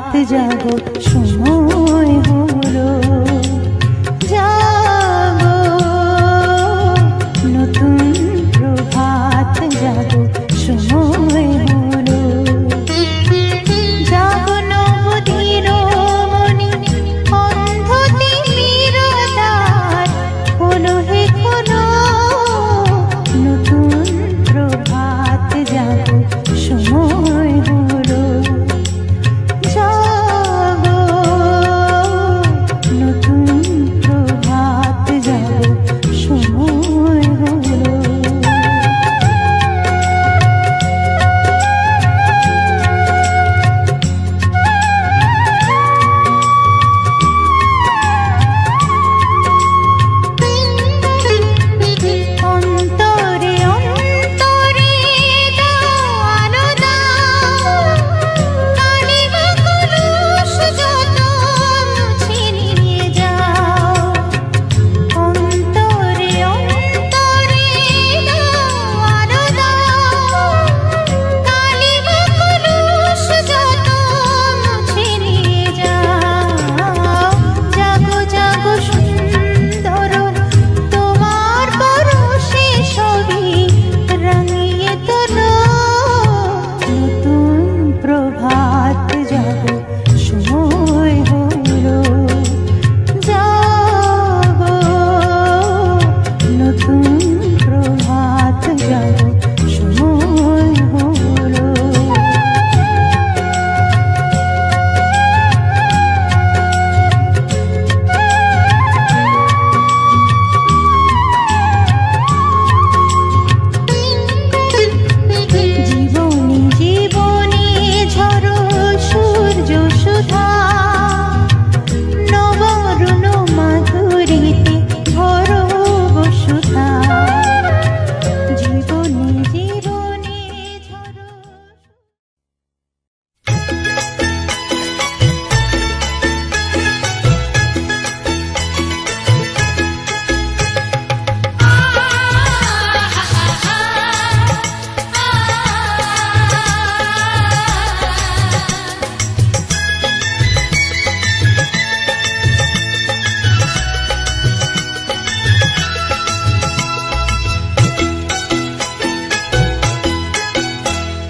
প্রভাত জাগো সময় হলো, জাগো নতুন প্রভাত জাগো সময় হলো, জাগো নবধীর মনি অন্ধ তিমিরতার হলো হে খোলো, নতুন প্রভাত জাগো সময় হলো, জাগো নতুন প্রভাত জাগো সময় হলো। অন্তরে অন্তরে দাও দাও, কালিমা কলুষ যত মুছে নিয়ে যাও। অন্তরে অন্তরে দাও দাও, কালিমা কলুষ যত মুছে নিয়ে যাও। জাগো জাগো সুন্দর তোমার পরশে সবই রাঙিয়ে তোলো, নতুন প্রভাত জাগো সময় হলো, জাগো নতুন প্রভাত জাগো সময় হলো। জীবনে জীবনে ঝরো সূর্য সুধা, নবরুণ মাধুরীতে ভরো বসুধা। জীবনে জীবনে ঝরো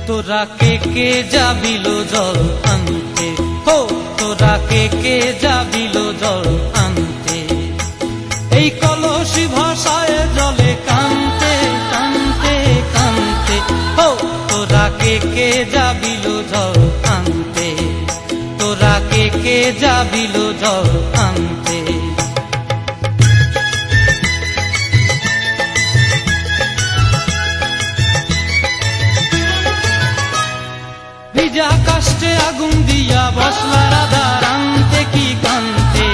তোরা কে যাবিল জল আনতে, হো তোরা কে যাবিল জল আনতে, এই কলসি ভাষায় জলে কানতে কানতে কানতে, হো তোরা কে যাবিল জল আনতে, তোরা কে যাবিল জল আনতে। ভিজা কাষ্টে আগুন দিয়া বসলা রাধা রানতে কি কানতে,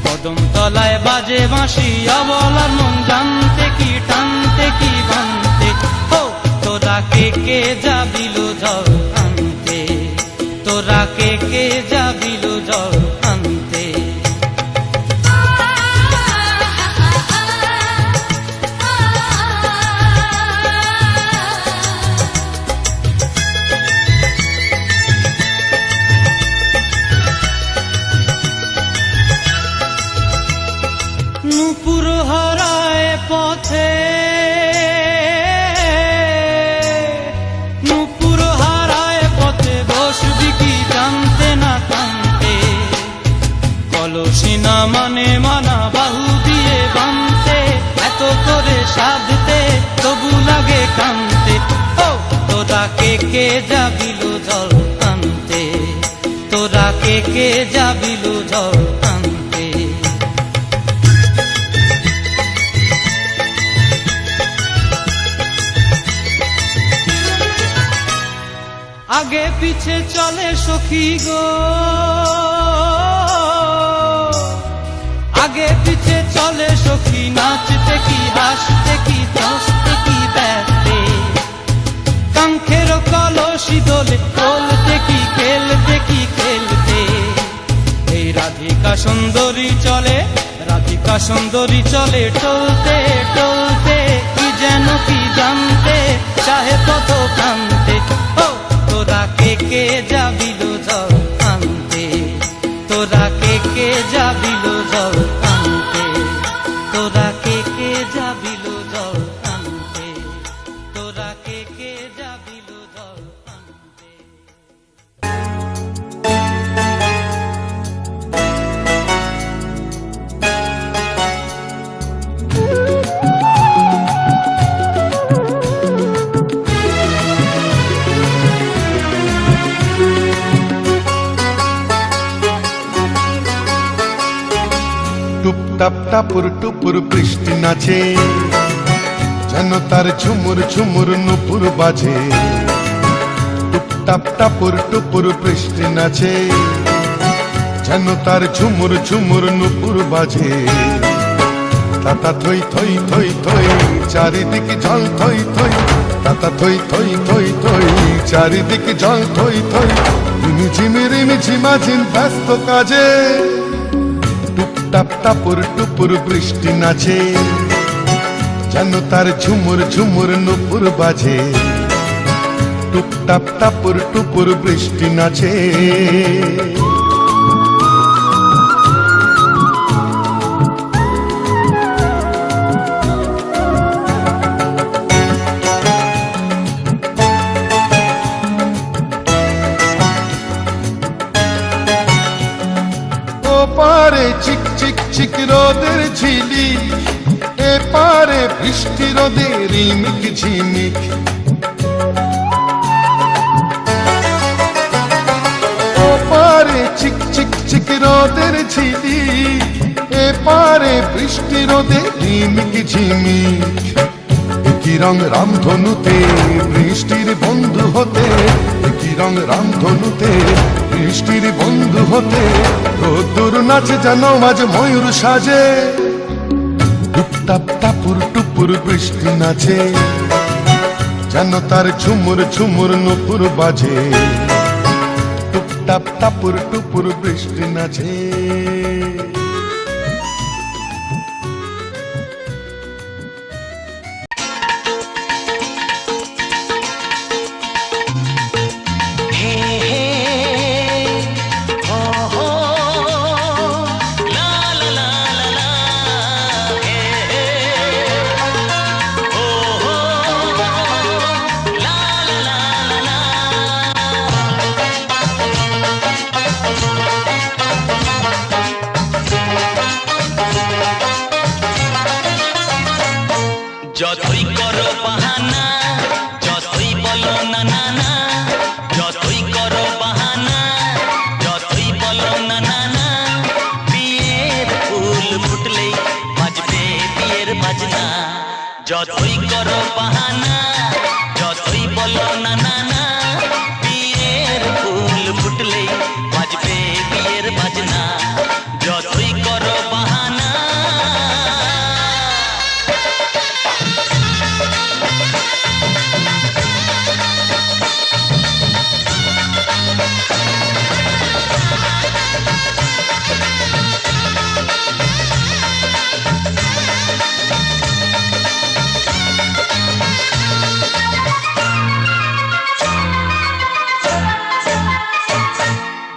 কদম তলায় বাজে বাঁশি অবলার মন জানতে কি টানতে কি বানতে, হো তোরা কে যাবিল জল আনতে, তোরা কে যাবিল জল আনতে। নূপুর হারায় পথে, নূপুর হারায় পথে বসবি কি জানতে না কানতে, কলসি না মানে মানা বাহু দিয়ে বানতে, এত করে সাধতে তবু লাগে কানতে, ও তোরা কে যাবিল জল আনতে, তোরা কে যাবিল জল আনতে। আগে পিছে চলে সখী গো, আগে পিছে চলে সখী, নাচতে কি হাসতে কি দোস্তে কি ব্যস্তে, কাঙ্ক্ষের কলসি দোলে বলতে কি খেলতে কি খেলতে। এই রাধিকা সুন্দরী চলে, রাধিকা সুন্দরী চলে টলতে টলতে, কি যেন কি জানতে চাহে তত কানতে, ও তোরা কে যাবিল জল তোরা কে কে যাবিল জল আনতে, তোরা কে কে যাবিল জল আনতে, তোরা কে কে যাবিল জল আনতে। টুপটাপ টাপুর টুপুর বৃষ্টি নাচে, যেন তার ঝুমুর ঝুমুর নুপুর বাজে। টুপটাপ টাপুর টুপুর বৃষ্টি নাচে, যেন তার ঝুমুর ঝুমুর নুপুর বাজে। তাতা থই থই থই থই চারিদিকে জল থই থই, তাতা থই থই থই থই চারিদিকে জল থই থই। রিমি ঝিমি রিমি ঝিমাঝিম ব্যস্ত কাজে, টুপটাপ টাপুর টুপুর বৃষ্টি নাচে, যেন তার ঝুমুর ঝুমুর নুপুর বাজে। টুপটাপ টাপুর টুপুর বৃষ্টি নাচে। পারে চিক চিক চিক রোদের ঝিলি, এ পারে বৃষ্টি রোদের রিমিক ঝিমিক। ও পারে চিক চিক চিক রোদের ঝিলি, এ পারে বৃষ্টি রোদের রিমিক ঝিমিক। একই রং রামধনুতে বৃষ্টির বন্ধু হতে, একই রং রামধনুতে বৃষ্টির বন্ধু হতে। রোদ্দুর নাচে যেন আজ ময়ূর সাজে, টুপটাপ টাপুর টুপুর বৃষ্টি নাচে, যেন তার ঝুমুর ঝুমুর নুপুর বাজে। টুপটাপ টাপুর টুপুর বৃষ্টি নাচে। যতই করো বাহানা, যতই বলো না না না, যতই করো বাহানা, যতই বলো না না না, বিয়ের ফুল ফুটলেই বাজবে বিয়ের বাজনা। যতই করো বাহানা, যতই বলো না না না, বিয়ের ফুল ফুটলেই বাজবে বিয়ের বাজনা। যতই করো বাহানা।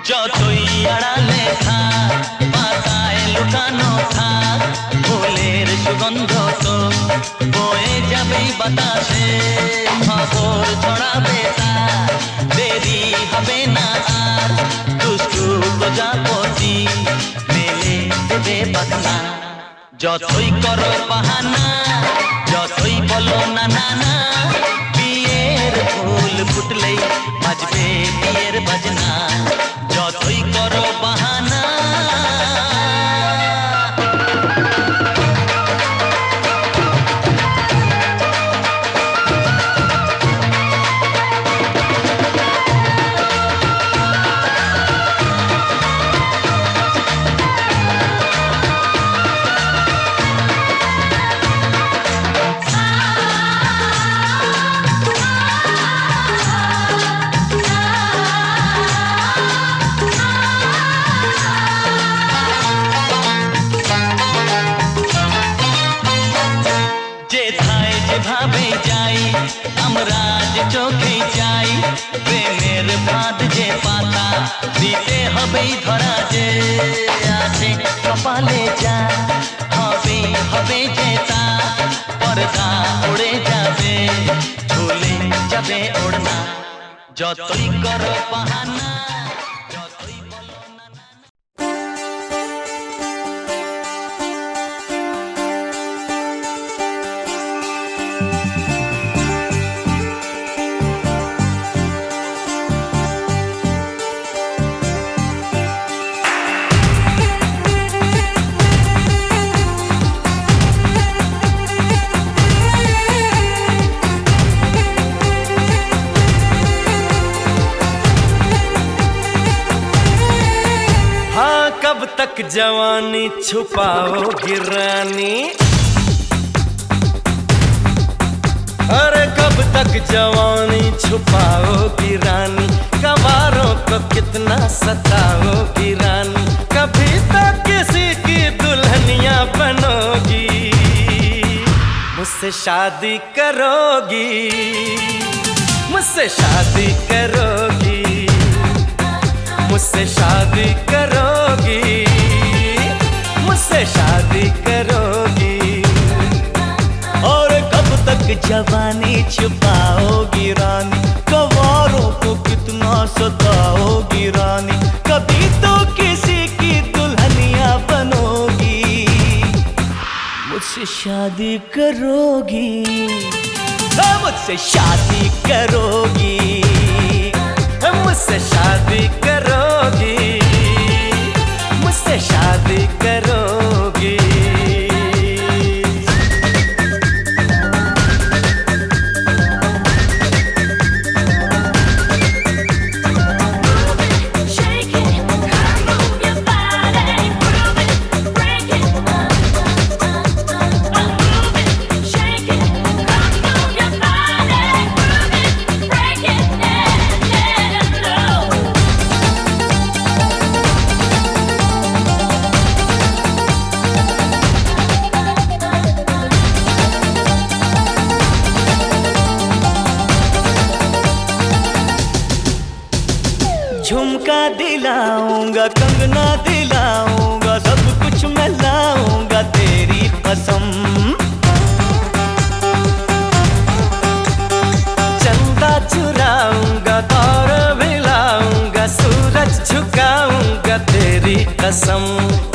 যতই আড়ালে থাক, পাতায় লুকানো থাক, ফুলের সুগন্ধ তো বয়ে যাবেই বাতাসে। খবর ছড়াবে তার, দেরি হবে না আর, দুষ্টু প্রজাপতি মেলে দেবে পাখনা। যতই করো বাহানা, যতই বলো না না না, বিয়ের ফুল ফুটলেই বাজবে বিয়ের বাজনা। যতই করো বাহানা। যাবে ওড়না যতই করো বাহানা যতই বলো না না कब तक जवानी छुपाओगी रानी अरे कब तक जवानी छुपाओगी रानी कवारों को कितना सताओगी रानी कभी तो किसी की दुल्हनिया बनोगी मुझसे शादी करोगी मुझसे शादी करोगी मुझसे शादी करोगी मुझसे शादी करोगी और कब तक जवानी छुपाओगी रानी कवारों को कितना सताओगी रानी कभी तो किसी की दुल्हनिया बनोगी मुझसे शादी करोगी मुझसे शादी करोगी मुझसे शादी करोगी मुझसे शादी करोगी झुमका दिलाऊंगा कंगना दिलाऊंगा सब कुछ मैं लाऊंगा तेरी कसम चंदा चुराऊंगा तारे मिलाऊंगा सूरज झुकाऊंगा तेरी कसम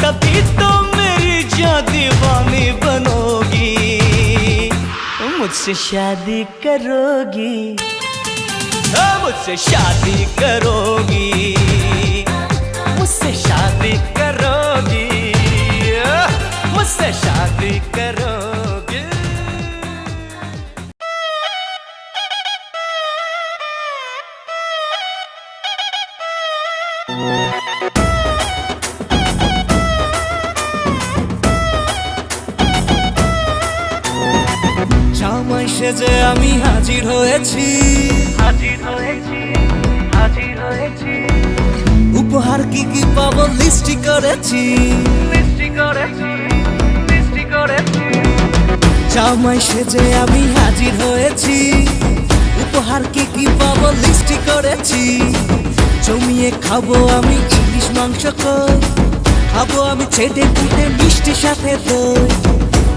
तभी तो मेरी जान दीवानी बनोगी मुझसे शादी करोगी मुझसे शादी करोगी मुझसे शादी करोगी मुझसे शादी करोगी জামাই সেজে আমি হাজির হয়েছি উপহার কি কি পাবো লিস্টি করেছি জামাই সেজে আমি হাজির হয়েছি উপহার কি কি পাবো লিস্টি করেছি জমিয়ে খাবো আমি ইলিশ মাংস খাবো আমি ছেটে পুটে মিষ্টি সাথে দই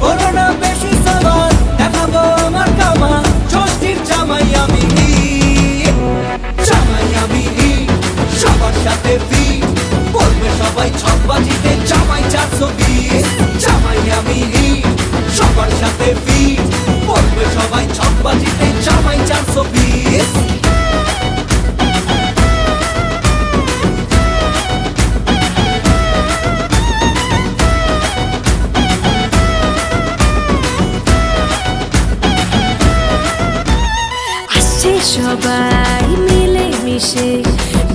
বলো না বেশি সবার দেখাবো আমার কামা ষষ্ঠীর জামাই আমি সবার সাথে বলবে সবাই ছকবাজিতে জামাই 420 জামাই আমি সবার সাথে বলবে সবাই ছকবাজিতে জামাই 420 সবাই মিলে মিশে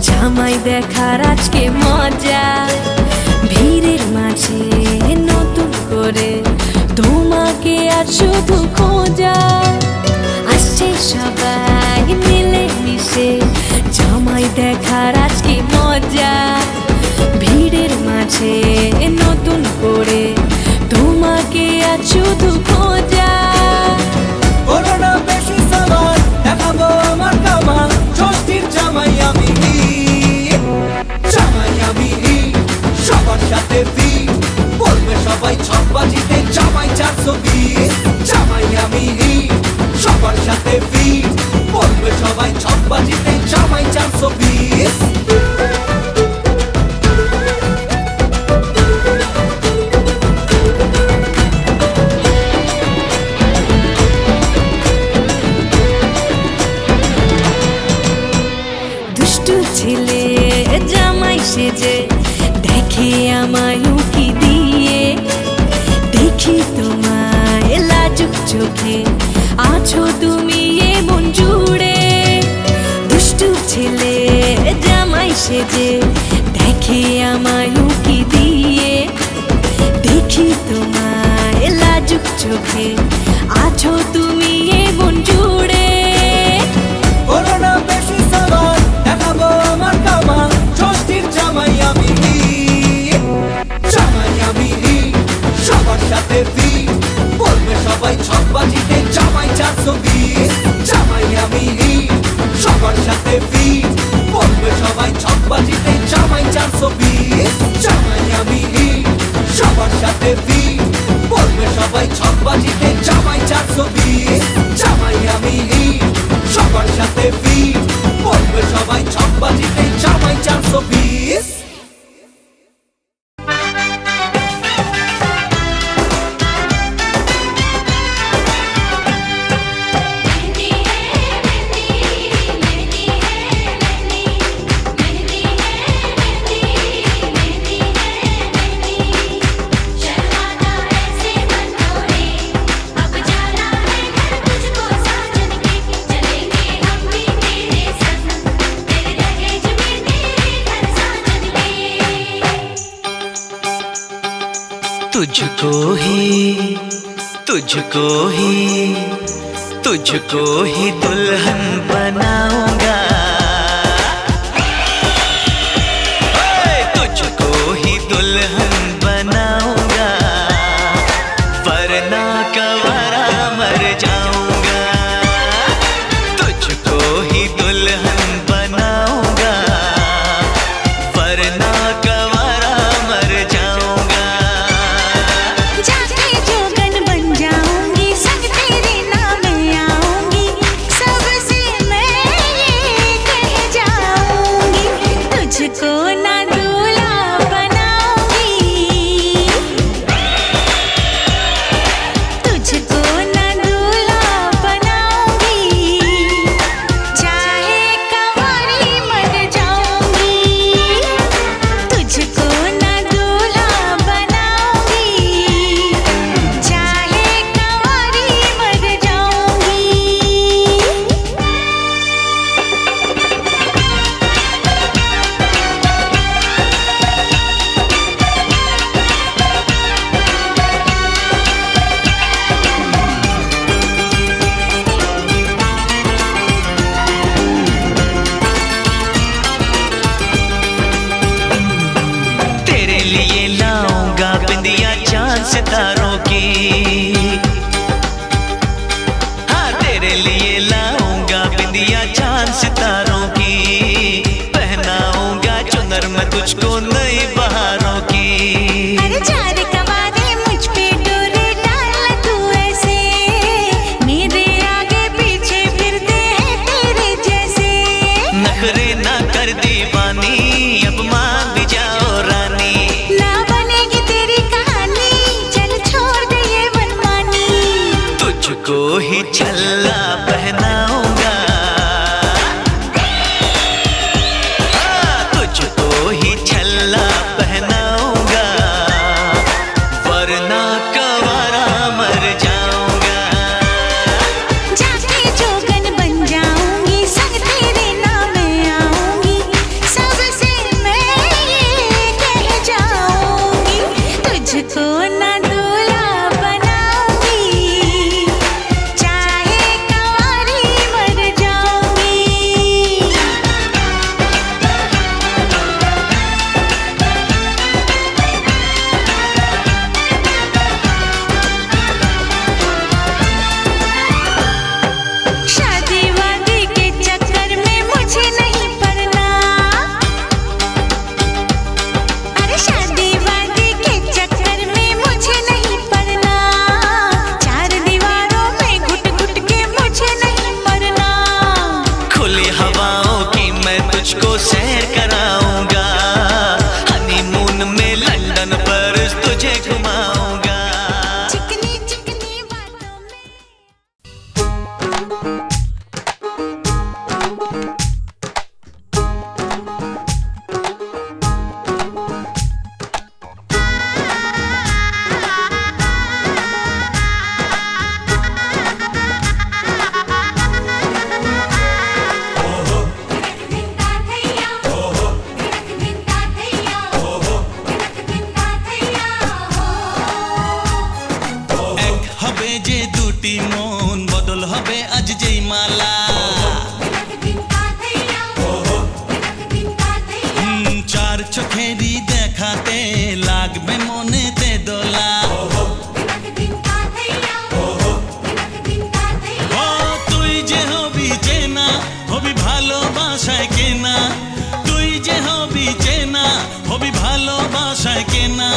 জামাই দেখার আজকে মজা ভিড়ের মাঝে নতুন করে তোমাকে আর শুধু খোঁজা আসছে সবাই মিলে মিশে জামাই দেখার আজকে মজা ভিড়ের মাঝে নতুন করে তোমাকে আর শুধু খোঁজা দেখাবো আমার কামা ষষ্ঠীর জামাই আমি সবার সাথে বলবে সবাই ছকবাজিতে জামাই 420 জামাই আমি সবার সাথে বলবে আমায় উকি দিয়ে দেখি তোমায় লাজুক চোখে আছো তুমি এমন জুড়ে দুষ্টু ছেলে জামাই সেজে দেখে আমায় উকি দিয়ে দেখি তোমায় লাজুক চোখে আছো তুমি এমন জুড়ে করোনা বেশি সাবার দেখাবো আমার কামাল ষষ্ঠীর জামাই আমি সবার সাথে ফি বলবে সবাই ছকবাজিতে জামাই 420 জামাই আমি সবার সাথে ফি বলবে সবাই ছকবাজিতে জামাই 420 জামাই আমি সবার সাথে ফি বলবে সবাই ছকবাজিতে জামাই 420 জামাই আমি সবার সাথে ফি বলবে সবাই ছকবাজিতে জামাই 420 तुझको ही तुझको ही तुझको ही दुल्हन बनाऊंगा तुझको ही दुल्हन बनाऊंगा वरना कवारा मर जाऊंगा तुझको ही दुल्हन बनाऊंगा वरना कवारा मर जाऊंगा जाके जोगन बन जाऊंगी संग तेरे नाम आऊंगी सबसे मैं ये कह जाऊंगी तुझको ना दूल्हा बनाऊंगी तुझको ना दूल्हा बनाऊंगी चाहे कंवारी मर जाऊंगी तुझको ना दूल्हा बनाऊंगी चाहे कंवारी मर जाऊंगी तेरे लिए लाऊंगा बिंदिया चांद सितारों की हाँ तेरे लिए लाऊंगा बिंदिया चांद सितारों की पहनाऊंगा चुनर मैं तुझको नई बहारों की अरे चार कवारे मुझ पे डोरे डाल तू ऐसे मेरे आगे पीछे फिरते हैं तेरे जैसे नखरे ना कर दीवानी अब मान भी जाओ रानी ना बनेगी तेरी कहानी चल छोड़ যে দুটি মন বদল হবে আজ যেই মালা চার চোখেরই দেখাতে লাগবে মনেতে দোলা ও তুই যে হবি চেনা হবি ভালোবাসায় কেনা তুই যে হবি চেনা হবি ভালোবাসায় কেনা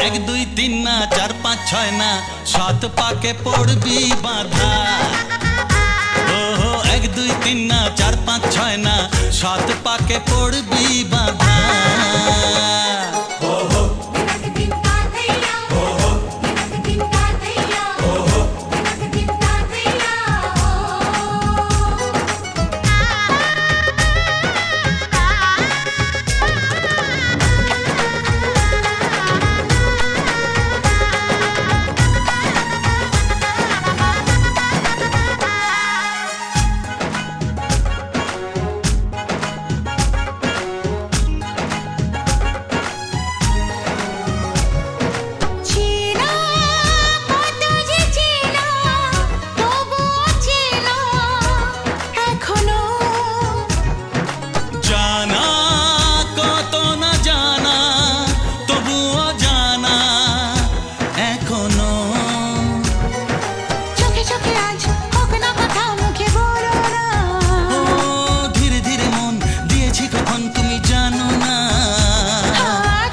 1 2 3 না 4 5 6 না 7 পাকে পড়বি বাধা ওহো 1 2 3 না 4 5 6 না 7 পাকে পড়বি বাধা চেনা কত যে চেনা তবুও চেনা এখনো জানা কত না জানা তবুও জানা এখনো চোখে চোখে আজ হোক না কথা মুখে বলো না ও ধীরে ধীরে মন দিয়েছি কখন তুমি জানো না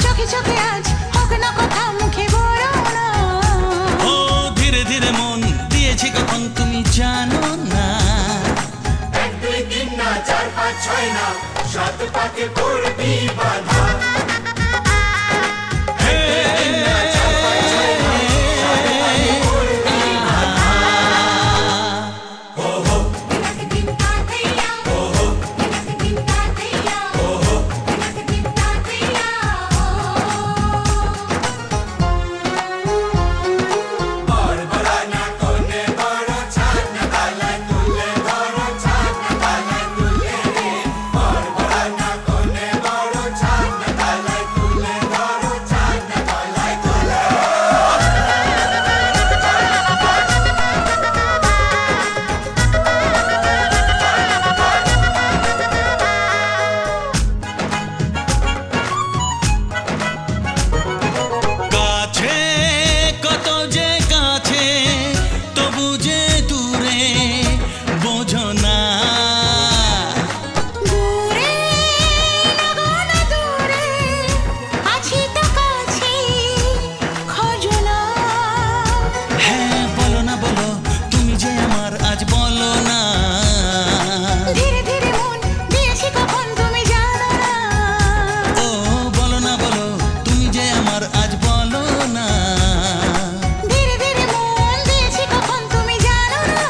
চোখে চোখে আজ হোক না কথা মুখে বলো না ও ধীরে ধীরে মন দিয়েছি কখন তুমি জানো না 1 2 3 না 4 5 6 না 7 পাকে পড়বি বাধা কাছে কত যে কাছে তবু যে দূরে বোঝো না দূরে লাগো না দূরে আছি তো কাছে খোঁজো না হ্যাঁ বলো না বলো তুমি যে আমার আজ বলো না ধীরে ধীরে মন দিয়েছি কখন তুমি জানো না ও বলো না বলো তুমি যে আমার আজ বলো না ধীরে ধীরে মন দিয়েছি কখন তুমি জানো না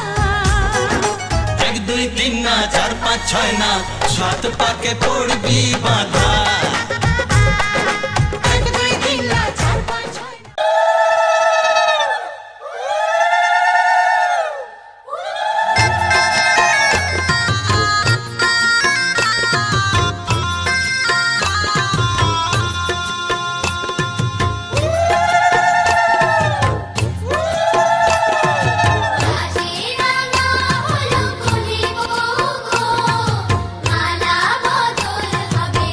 1 2 3 না 4 5 6 না 7 পাকে পড়বি বাধা 1 2 3 না 4 5 6 রানা হলো বলিব গো মালা বদল হবে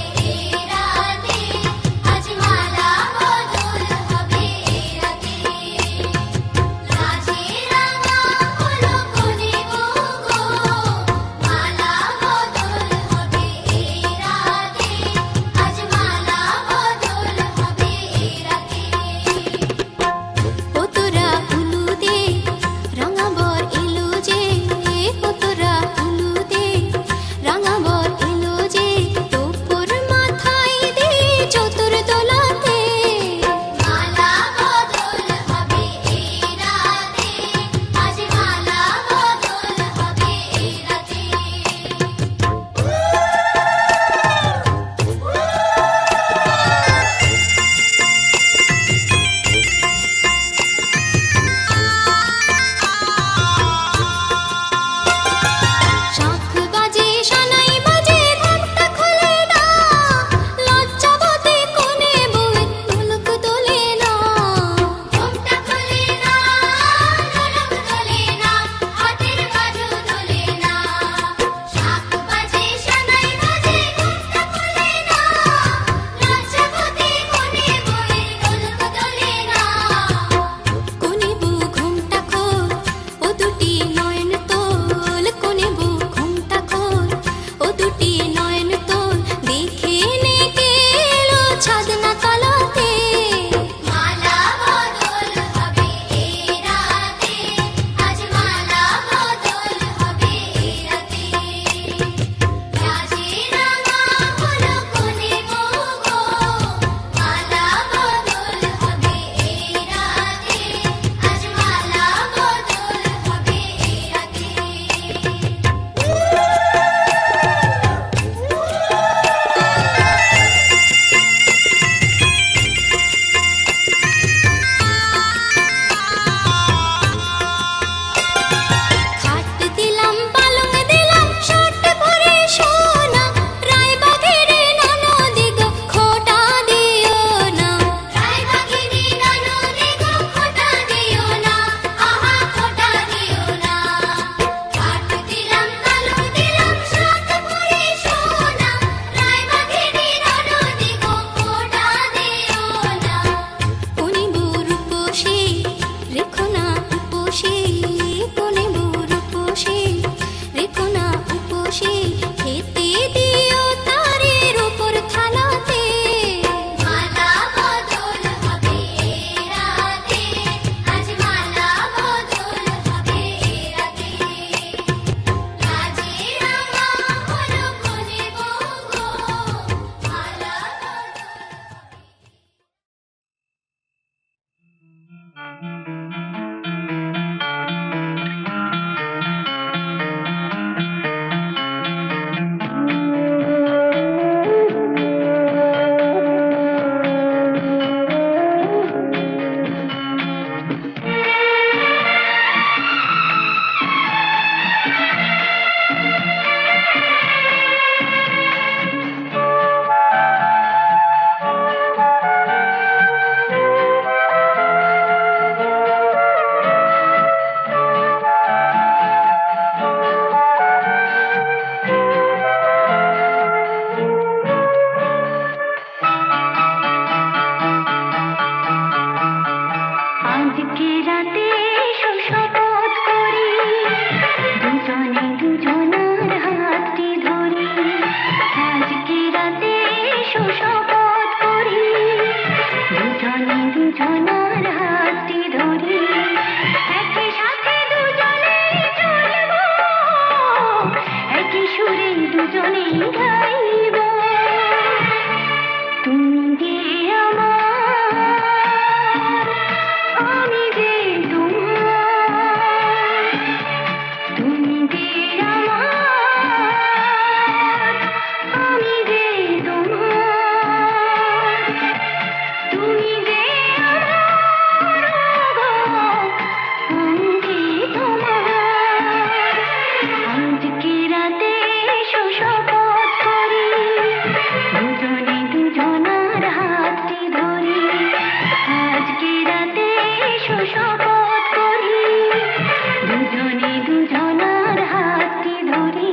দুজনার হাতটি ধরি একই সাথে দুজনেই চলবো একই সুরে দুজনেই গাইব তুমি যে আমার আমি যে তোমার তুমি যে আমার আমি যে তোমার তুমি যে আমার আমি যে তোমার আজকে রাতে এসো শপথ করি দুজনে দুজনার হাতটি ধরি আজকে রাতে এসো শপথ করি দুজনে দুজনার হাতটি ধরি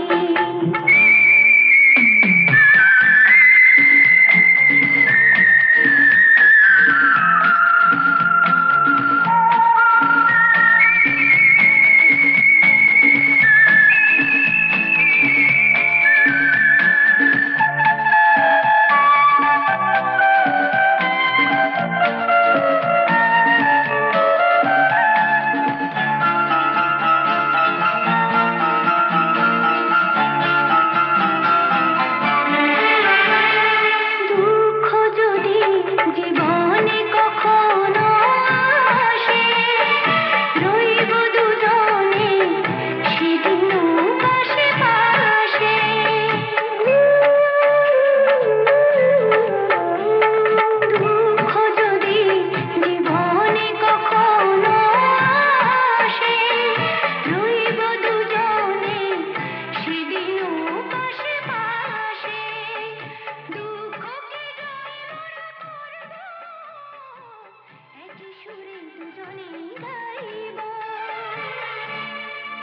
দুঃখ যদি জীবনে কখনো আসে রইব দুজনে সেদিনও পাশে পাশে দুঃখ যদি জীবনে কখনো আসে রইব দুজনে সেদিনও পাশে পাশে দুঃখকে একই সুরে দুজনেই গাইব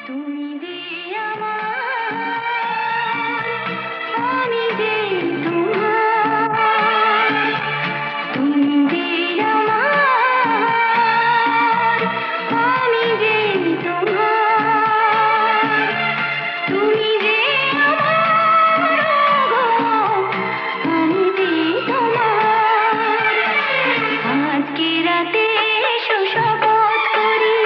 তুমি যে আমার আমি যে তোমার তুমি যে আমার আমি যে তোমার তুমি যে আমার আমি যে তোমার আজকে রাতে এসো শপথ করি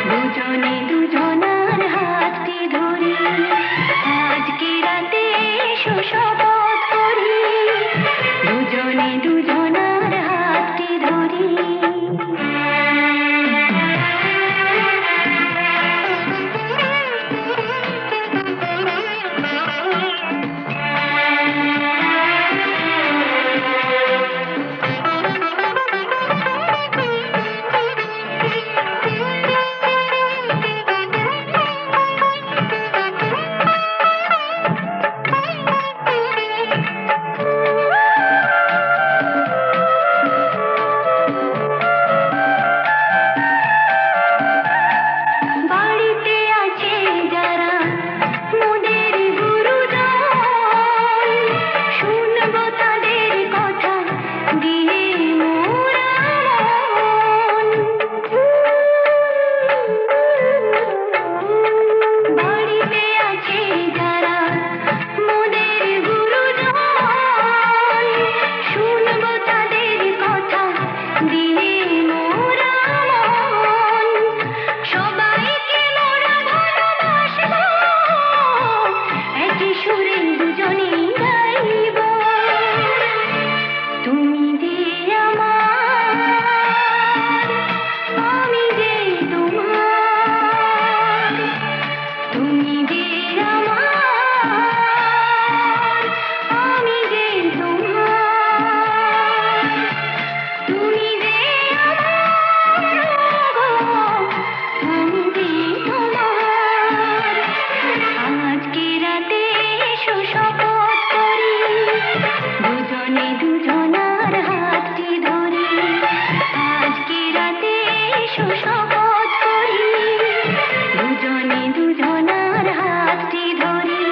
দুজনে দুজনার হাতটি ধরি আজকে রাতে এসো শপথ করি দুজনে দুজনার হাতটি ধরি বাড়িতে আছে যারা মোদের গুরুজন শুনবো তাদের কথা দিয়ে মোরা মন বাড়িতে আছে যারা মোদের গুরুজন শুনবো তাদের কথা দিয়ে মোরা মন সবাইকে মোরা ভালোবাসবো একই সুরে দুজনেই গাইব তুমি যে আমার আমি যে তোমার তুমি যে আমার আমি যে তোমার তুমি যে আমার আমি যে তোমার আজকে রাতে এসো শপথ করি দুজনে দুজনার হাতটি ধরি আজকে রাতে এসো শপথ করি দুজনে দুজনার হাতটি ধরি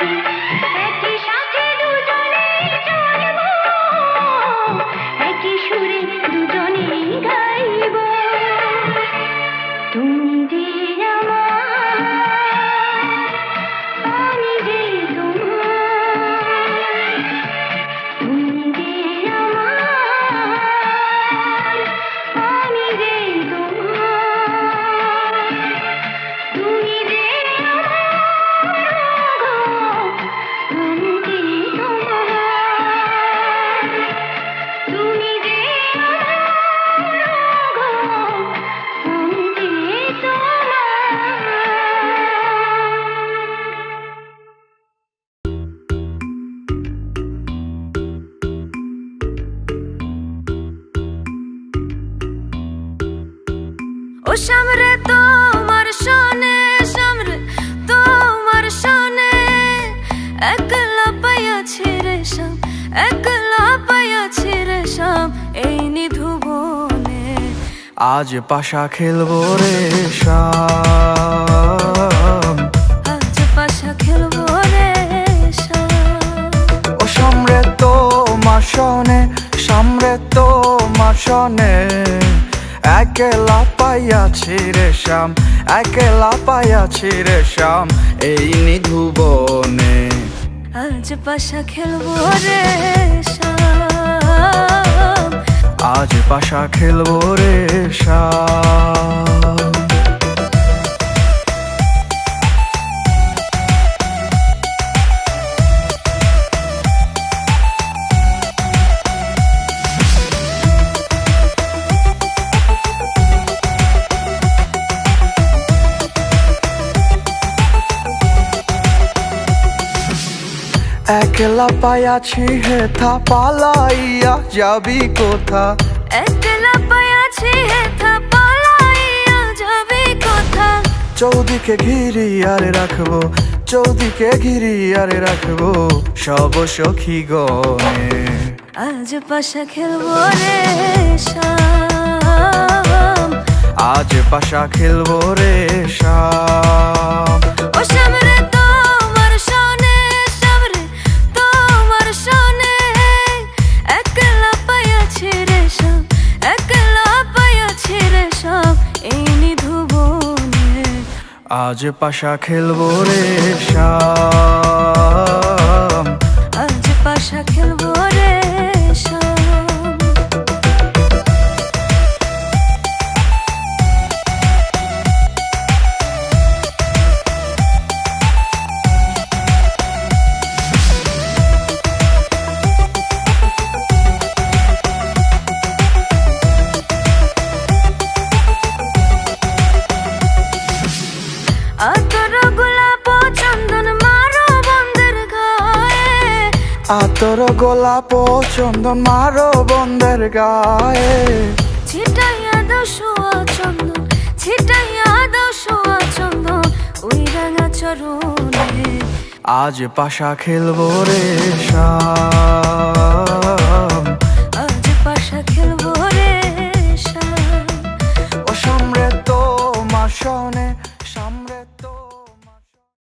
একই সাথে দুজনেই চলবো একই সুরে দুজনেই গাইব তুমি যে আমার আমি যে তোমার তুমি যে আমার ও সামরে তোমার সনে সামরে তোমার সনে একলা পাইয়াছি রে শাম একলা পাইয়াছি রে শাম এই নিধুবনে আজ পাশা খেলবো রে শাম আজ পাশা খেলবো রে শাম ও সামরে তোমার সনে সামরে তোমার সনে একলা পাইয়াছি রে শাম একলা পাইয়াছি রে শাম এই নিধুবনে আজ পাশা খেলবো রে শাম আজ পাশা খেলবো রে শাম একলা পাইয়াছি হেথা পালাইয়া যাবি কোথা একলা পাইয়াছি হেথা পালাইয়া যাবি কোথা চৌদিকে ঘিরি আরে রাখবো চৌদিকে ঘিরি আরে রাখবো সব সখী গনে আজ পাশা খেলবো রে শাম আজ পাশা খেলবো রে শাম ও সামরে তোমার সনে সামরে তোমার সনে একলা পাইয়াছি রে শাম একলা পাইয়াছি রে শাম এই নিধুবনে আজ পাশা খেলবো রে শাম আজ পাশা খেলবো রে শাম আতর গোলাপ চন্দন মারো বন্ধের গায়ে আতর গোলাপ চন্দন মারো বন্ধের গায়ে ছিটাইয়া দাও সোয়া চন্দন ছিটাইয়া দাও সোয়া চন্দন ওই রাঙা চরণে আজ পাশা খেলবো রে শাম